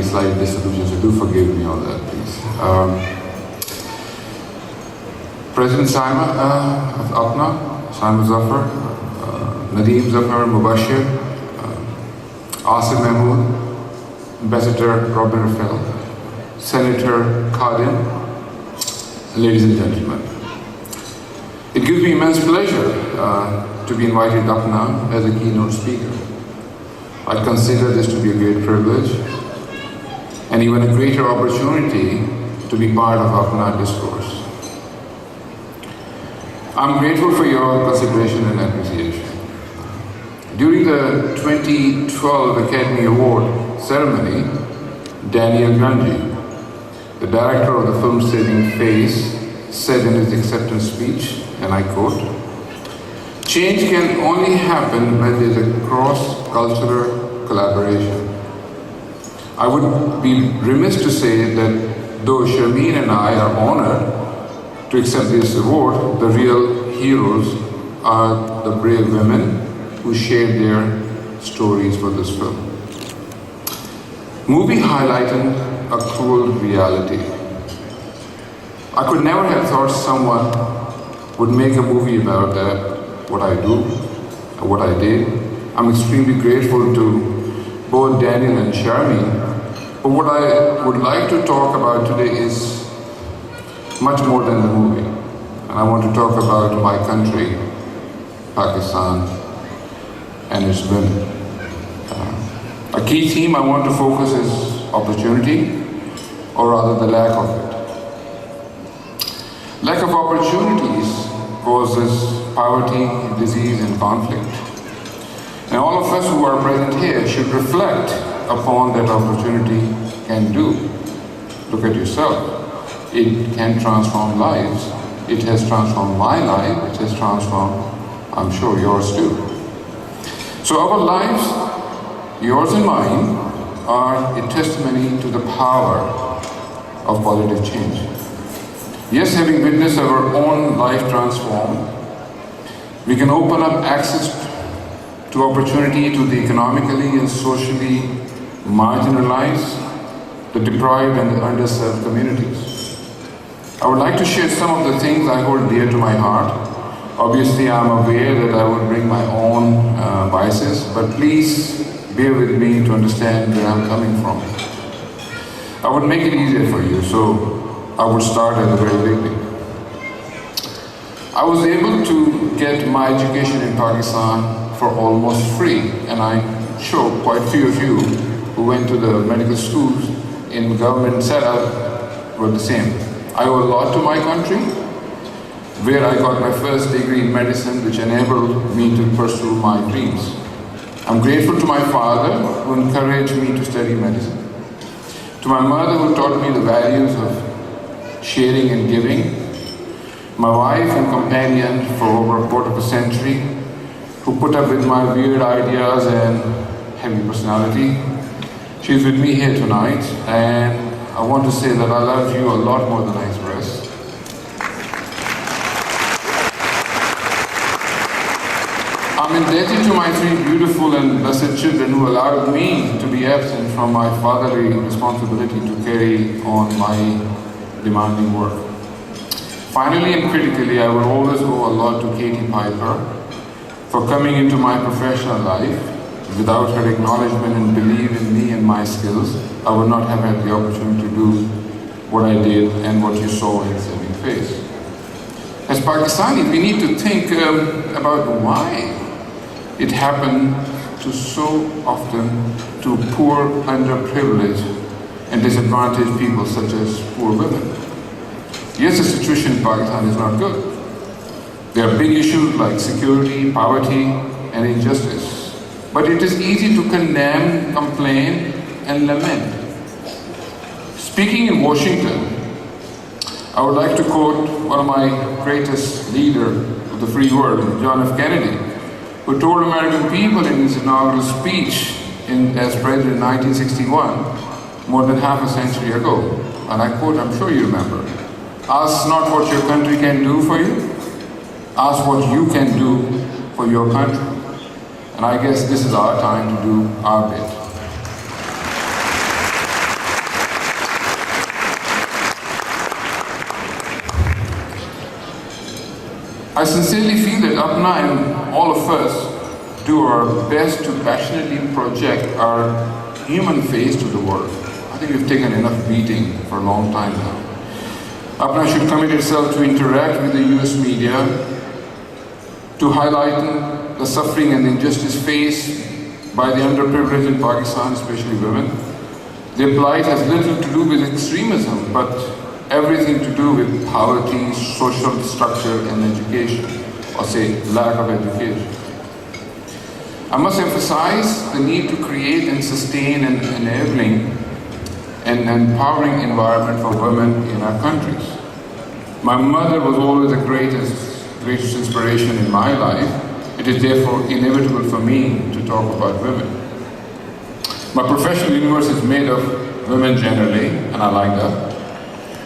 any slight disillusion, so do forgive me on that, please. President Saima of APPNA, Saima Zafar, Nadeem Zafar Mubashir, Asif Mahmood, Ambassador Robin Rafael, Senator Khadim, ladies and gentlemen. It gives me immense pleasure to be invited to APPNA as a keynote speaker. I consider this to be a great privilege and even a greater opportunity to be part of APPNA discourse. I'm grateful for your consideration and appreciation. During the 2012 Academy Award ceremony, Daniel Ganji, the director of the film Saving Face, said in his acceptance speech, and I quote, "Change can only happen when there is a cross-cultural collaboration." I would be remiss to say that though Sharmeen and I are honored to accept this award, the real heroes are the brave women who shared their stories for this film. Movie highlighted a cruel reality. I could never have thought someone would make a movie about that, what I do, and what I did. I'm extremely grateful to both Daniel and Sharmeen. But what I would like to talk about today is much more than the movie. And I want to talk about my country, Pakistan, and its women. A key theme I want to focus is opportunity, or rather the lack of it. Lack of opportunities causes poverty, disease, and conflict. And all of us who are present here should reflect upon that opportunity can do. Look at yourself. It can transform lives. It has transformed my life. It has transformed, I'm sure, yours too. So our lives, yours and mine, are a testimony to the power of positive change. Yes, having witnessed our own life transformed, we can open up access to opportunity to the economically and socially marginalized, the deprived and the underserved communities. I would like to share some of the things I hold dear to my heart. Obviously, I'm aware that I would bring my own biases, but please bear with me to understand where I'm coming from. I would make it easier for you, so I would start at the very beginning. I was able to get my education in Pakistan for almost free, and I'm sure quite a few of you who went to the medical schools in government setup were the same. I owe a lot to my country, where I got my first degree in medicine, which enabled me to pursue my dreams. I'm grateful to my father, who encouraged me to study medicine, to my mother, who taught me the values of sharing and giving, my wife and companion for over a quarter of a century, who put up with my weird ideas and heavy personality. She's with me here tonight, and I want to say that I love you a lot more than I express. I'm indebted to my three beautiful and blessed children who allowed me to be absent from my fatherly responsibility to carry on my demanding work. Finally and critically, I will always owe a lot to Katie Piper for coming into my professional life. Without her acknowledgement and belief in me and my skills, I would not have had the opportunity to do what I did and what you saw in Saving Face. As Pakistanis, we need to think about why it happened to so often to poor, underprivileged, and disadvantaged people such as poor women. Yes, the situation in Pakistan is not good. There are big issues like security, poverty, and injustice. But it is easy to condemn, complain, and lament. Speaking in Washington, I would like to quote one of my greatest leaders of the free world, John F. Kennedy, who told American people in his inaugural speech as president in 1961, more than half a century ago. And I quote, I'm sure you remember, "Ask not what your country can do for you, ask what you can do for your country." And I guess this is our time to do our bit. I sincerely feel that APPNA and all of us do our best to passionately project our human face to the world. I think we've taken enough beating for a long time now. APPNA should commit itself to interact with the US media, to highlight the suffering and injustice faced by the underprivileged in Pakistan, especially women. Their plight has little to do with extremism, but everything to do with poverty, social structure, and education, or say, lack of education. I must emphasize the need to create and sustain an enabling and empowering environment for women in our countries. My mother was always the greatest inspiration in my life. It is therefore inevitable for me to talk about women. My professional universe is made of women generally, and I like that.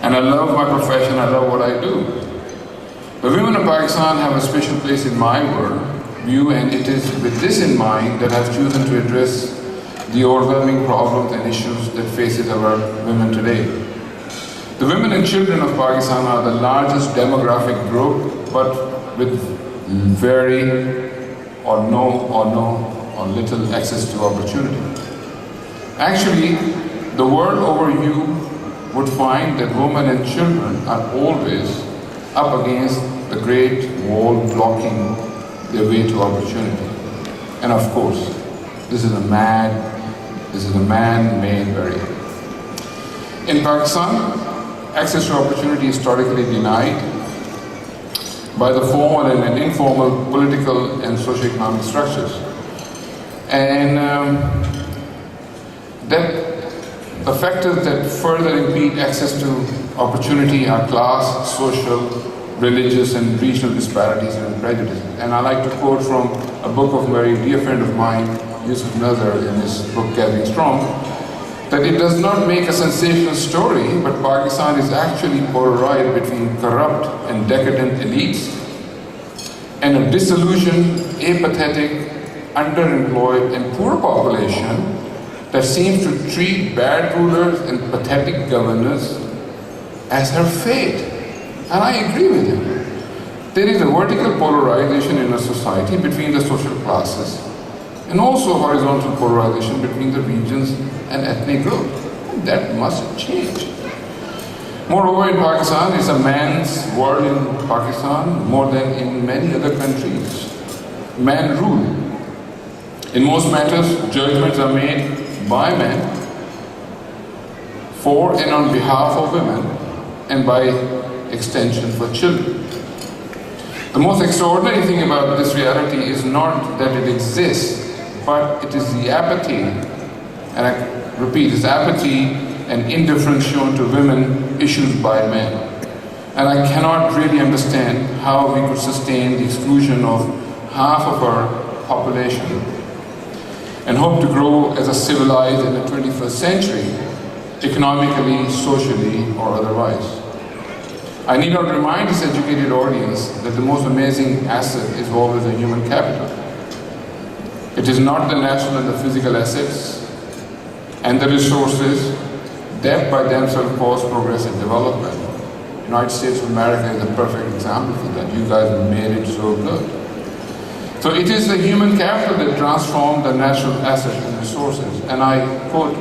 And I love my profession, I love what I do. The women of Pakistan have a special place in my world view, and it is with this in mind that I've chosen to address the overwhelming problems and issues that faces our women today. The women and children of Pakistan are the largest demographic group, but with very or little access to opportunity. Actually, the world over you would find that women and children are always up against the great wall blocking their way to opportunity. And of course, this is a man-made barrier. In Pakistan, access to opportunity is historically denied by the formal and informal political and socio-economic structures. And the factors that further impede access to opportunity are class, social, religious, and regional disparities and prejudices. And I like to quote from a book of a very dear friend of mine, Yusuf Nazar, in his book Gathering Strong, that it does not make a sensational story, but Pakistan is actually polarized between corrupt and decadent elites and a disillusioned, apathetic, underemployed, and poor population that seems to treat bad rulers and pathetic governors as her fate. And I agree with him. There is a vertical polarization in a society between the social classes, and also horizontal polarization between the regions and ethnic groups. And that must change. Moreover, in Pakistan, it's a man's world in Pakistan more than in many other countries. Man rule. In most matters, judgments are made by men, for and on behalf of women, and by extension for children. The most extraordinary thing about this reality is not that it exists, but it is the apathy, and I repeat, it's apathy and indifference shown to women issued by men. And I cannot really understand how we could sustain the exclusion of half of our population and hope to grow as a civilized in the 21st century, economically, socially, or otherwise. I need not remind this educated audience that the most amazing asset is always the human capital. It is not the natural and the physical assets and the resources that by themselves cause progress and development. The United States of America is a perfect example for that. You guys have made it so good. So it is the human capital that transforms the natural assets and resources. And I quote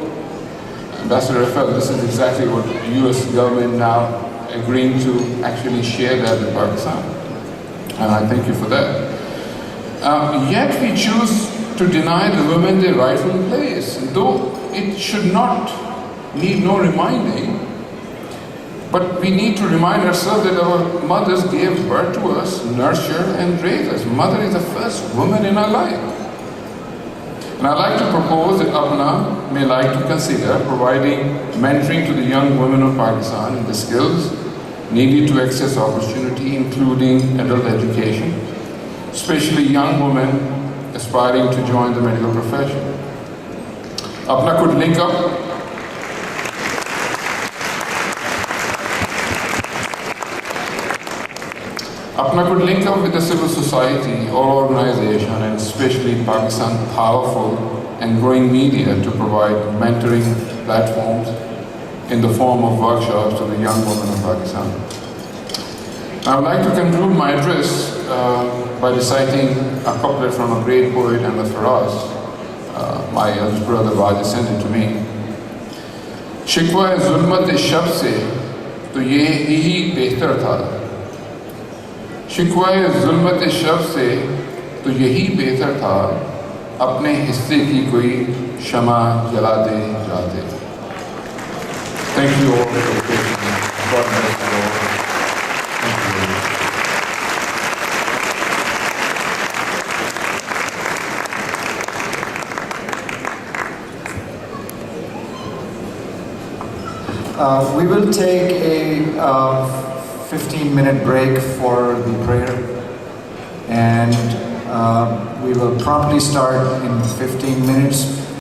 Ambassador Rafael, this is exactly what the US government now agreeing to actually share that with Pakistan. And I thank you for that. Yet we choose to deny the women their rightful place, though it should not need no reminding. But we need to remind ourselves that our mothers gave birth to us, nurtured and raised us. Mother is the first woman in our life. And I'd like to propose that APPNA may like to consider providing mentoring to the young women of Pakistan in the skills needed to access opportunity, including adult education, especially young women aspiring to join the medical profession. APPNA could link up with the civil society or organization, and especially Pakistan's powerful and growing media, to provide mentoring platforms in the form of workshops to the young women of Pakistan. I would like to conclude my address by reciting a couplet from a great poet, Ahmad Faraz. My eldest brother Wajid sent it to me. शिकवा जुल्मत शब से तो ये ही बेहतर था, शिकवा जुल्मत शब से तो यही बेहतर था, अपने हिस्से की कोई शमा जला दे जला दे. Thank you all for listening. God bless you all. Thank you. We will take a 15-minute break for the prayer, and we will promptly start in 15 minutes.